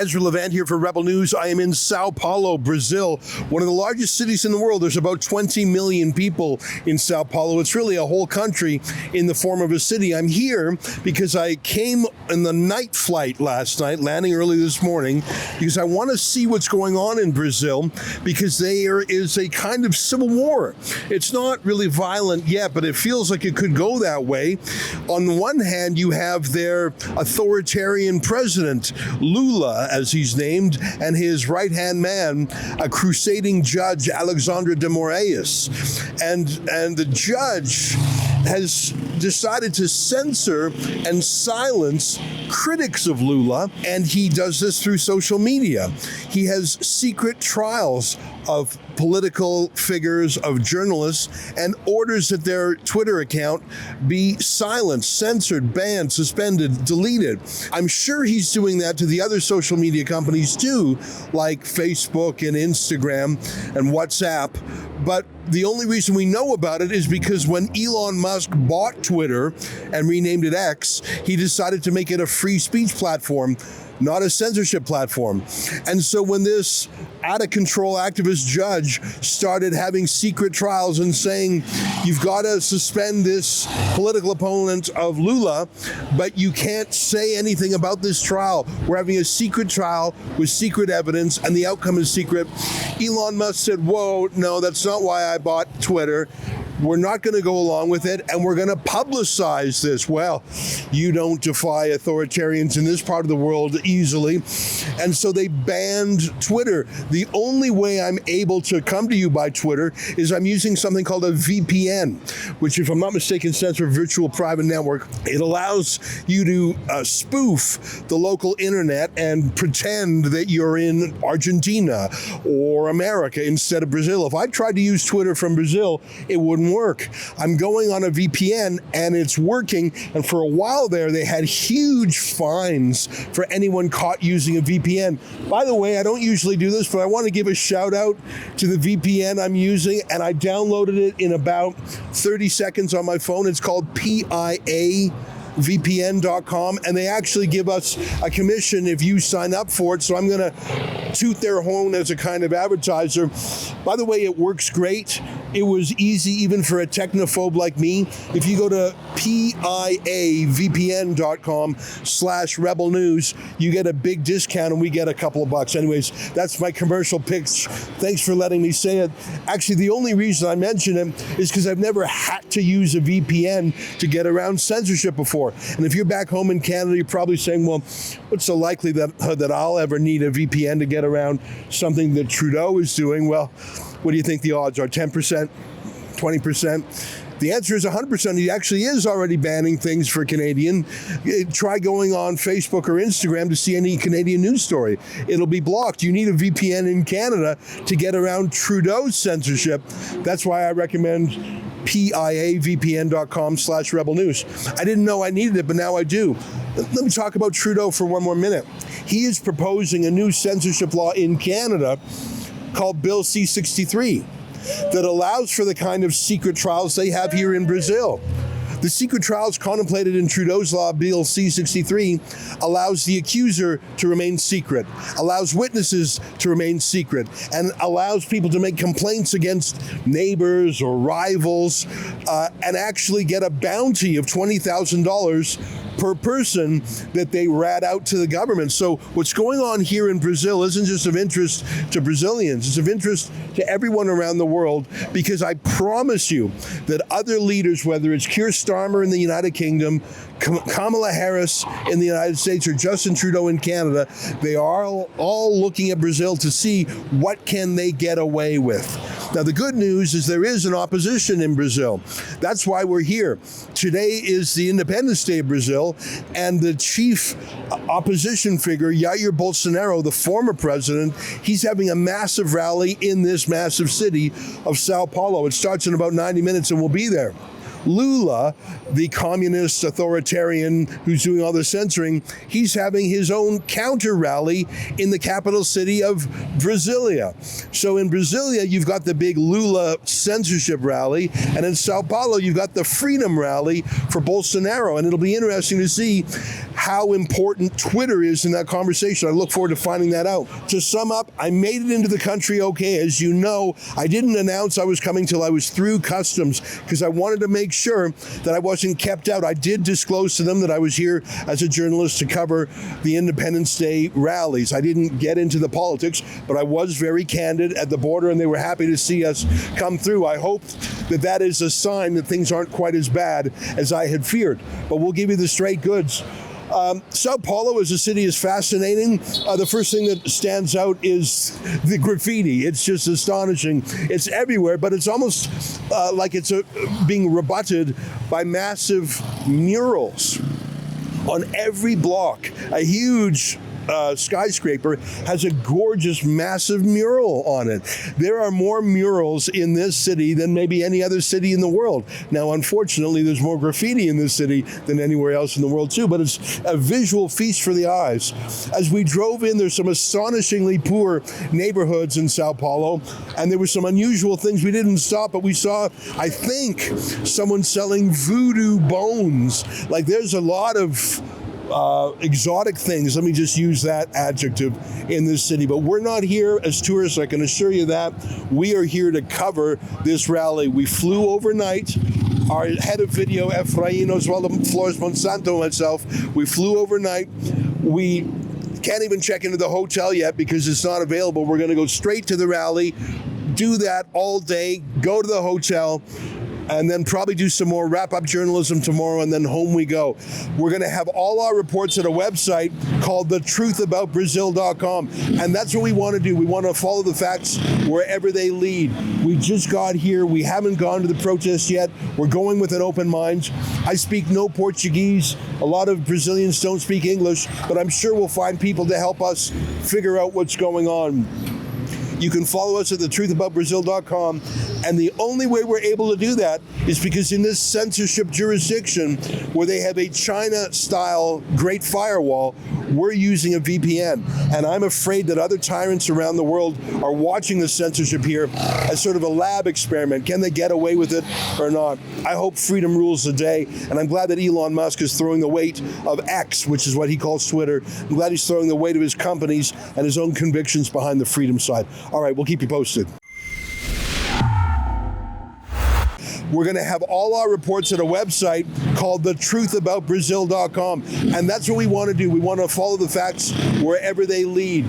Ezra Levant here for Rebel News. I am in Sao Paulo, Brazil, one of the largest cities in the world. There's about 20 million people in Sao Paulo. It's really a whole country in the form of a city. I'm here because I came in the night flight last night, landing early this morning, because I want to see what's going on in Brazil, because there is a kind of civil war. It's not really violent yet, but it feels like it could go that way. On the one hand, you have their authoritarian president, Lula, as he's named, and his right-hand man, a crusading judge, Alexandre de Moraes. And the judge has decided to censor and silence critics of Lula, and he does this through social media. He has secret trials of political figures, of journalists, and orders that their Twitter account be silenced, censored, banned, suspended, deleted. I'm sure he's doing that to the other social media companies too, like Facebook and Instagram and WhatsApp. But the only reason we know about it is because when Elon Musk bought Twitter and renamed it X, he decided to make it a free speech platform, not a censorship platform. And so when this out-of-control activist judge started having secret trials and saying, you've got to suspend this political opponent of Lula, but you can't say anything about this trial. We're having a secret trial with secret evidence, and the outcome is secret. Elon Musk said, whoa, no, that's not why I bought Twitter. We're not going to go along with it, and we're going to publicize this. Well, you don't defy authoritarians in this part of the world easily. And so they banned Twitter. The only way I'm able to come to you by Twitter is I'm using something called a VPN, which, if I'm not mistaken, stands for Virtual Private Network. It allows you to spoof the local internet and pretend that you're in Argentina or America instead of Brazil. If I tried to use Twitter from Brazil, it wouldn't work. I'm going on a VPN and it's working. And for a while there, they had huge fines for anyone caught using a VPN. By the way, I don't usually do this, but I want to give a shout out to the VPN I'm using, and I downloaded it in about 30 seconds on my phone. It's called PIAVPN.com, and they actually give us a commission if you sign up for it. So I'm going to toot their horn as a kind of advertiser. By the way, it works great. It was easy even for a technophobe like me. If you go to PIAVPN.com/Rebel News, you get a big discount and we get a couple of bucks. Anyways, that's my commercial pitch. Thanks for letting me say it. Actually, the only reason I mention it is because I've never had to use a VPN to get around censorship before. And if you're back home in Canada, you're probably saying, well, what's the likelihood that I'll ever need a VPN to get around something that Trudeau is doing? Well, what do you think the odds are? 10%? 20%? The answer is 100%. He actually is already banning things for Canadian. Try going on Facebook or Instagram to see any Canadian news story. It'll be blocked. You need a VPN in Canada to get around Trudeau's censorship. That's why I recommend PIAVPN.com/Rebel News. I didn't know I needed it, but now I do. Let me talk about Trudeau for one more minute. He is proposing a new censorship law in Canada called Bill C-63 that allows for the kind of secret trials they have here in Brazil. The secret trials contemplated in Trudeau's law, Bill C-63, allows the accuser to remain secret, allows witnesses to remain secret, and allows people to make complaints against neighbors or rivals and actually get a bounty of $20,000 per person that they rat out to the government. So what's going on here in Brazil isn't just of interest to Brazilians, it's of interest to everyone around the world, because I promise you that other leaders, whether it's Keir Starmer in the United Kingdom, Kamala Harris in the United States, or Justin Trudeau in Canada, they are all looking at Brazil to see what can they get away with. Now, the good news is there is an opposition in Brazil. That's why we're here. Today is the Independence Day of Brazil, and the chief opposition figure, Jair Bolsonaro, the former president, he's having a massive rally in this massive city of Sao Paulo. It starts in about 90 minutes, and we'll be there. Lula, the communist authoritarian who's doing all the censoring, he's having his own counter rally in the capital city of Brasilia. So in Brasilia, you've got the big Lula censorship rally, and in Sao Paulo, you've got the freedom rally for Bolsonaro. And it'll be interesting to see how important Twitter is in that conversation. I look forward to finding that out. To sum up, I made it into the country okay. As you know, I didn't announce I was coming till I was through customs because I wanted to make sure that I wasn't kept out. I did disclose to them that I was here as a journalist to cover the Independence Day rallies. I didn't get into the politics, but I was very candid at the border, and they were happy to see us come through. I hope that that is a sign that things aren't quite as bad as I had feared. But we'll give you the straight goods. Sao Paulo as a city is fascinating. The first thing that stands out is the graffiti. It's just astonishing. It's everywhere, but it's almost like it's being rebutted by massive murals on every block. A huge skyscraper has a gorgeous, massive mural on it. There are more murals in this city than maybe any other city in the world. Now, unfortunately, there's more graffiti in this city than anywhere else in the world, too, but it's a visual feast for the eyes. As we drove in, there's some astonishingly poor neighborhoods in Sao Paulo, and there were some unusual things. We didn't stop, but we saw, I think, someone selling voodoo bones. Like, there's a lot of exotic things, let me just use that adjective, in this city. But we're not here as tourists, I can assure you that. We are here to cover this rally. We flew overnight. Our head of video, Efrain Osvaldo Flores Monsanto, and myself, we flew overnight. We can't even check into the hotel yet because it's not available. We're going to go straight to the rally, do that all day, go to the hotel, and then probably do some more wrap-up journalism tomorrow, and then home we go. We're going to have all our reports at a website called thetruthaboutbrazil.com, and that's what we want to do. We want to follow the facts wherever they lead. We just got here. We haven't gone to the protests yet. We're going with an open mind. I speak no Portuguese. A lot of Brazilians don't speak English, but I'm sure we'll find people to help us figure out what's going on. You can follow us at thetruthaboutbrazil.com, and the only way we're able to do that is because in this censorship jurisdiction where they have a China-style Great Firewall, we're using a VPN. And I'm afraid that other tyrants around the world are watching the censorship here as sort of a lab experiment. Can they get away with it or not? I hope freedom rules the day, and I'm glad that Elon Musk is throwing the weight of X, which is what he calls Twitter. I'm glad he's throwing the weight of his companies and his own convictions behind the freedom side. All right, we'll keep you posted. We're going to have all our reports at a website called thetruthaboutbrazil.com, and that's what we want to do. We want to follow the facts wherever they lead.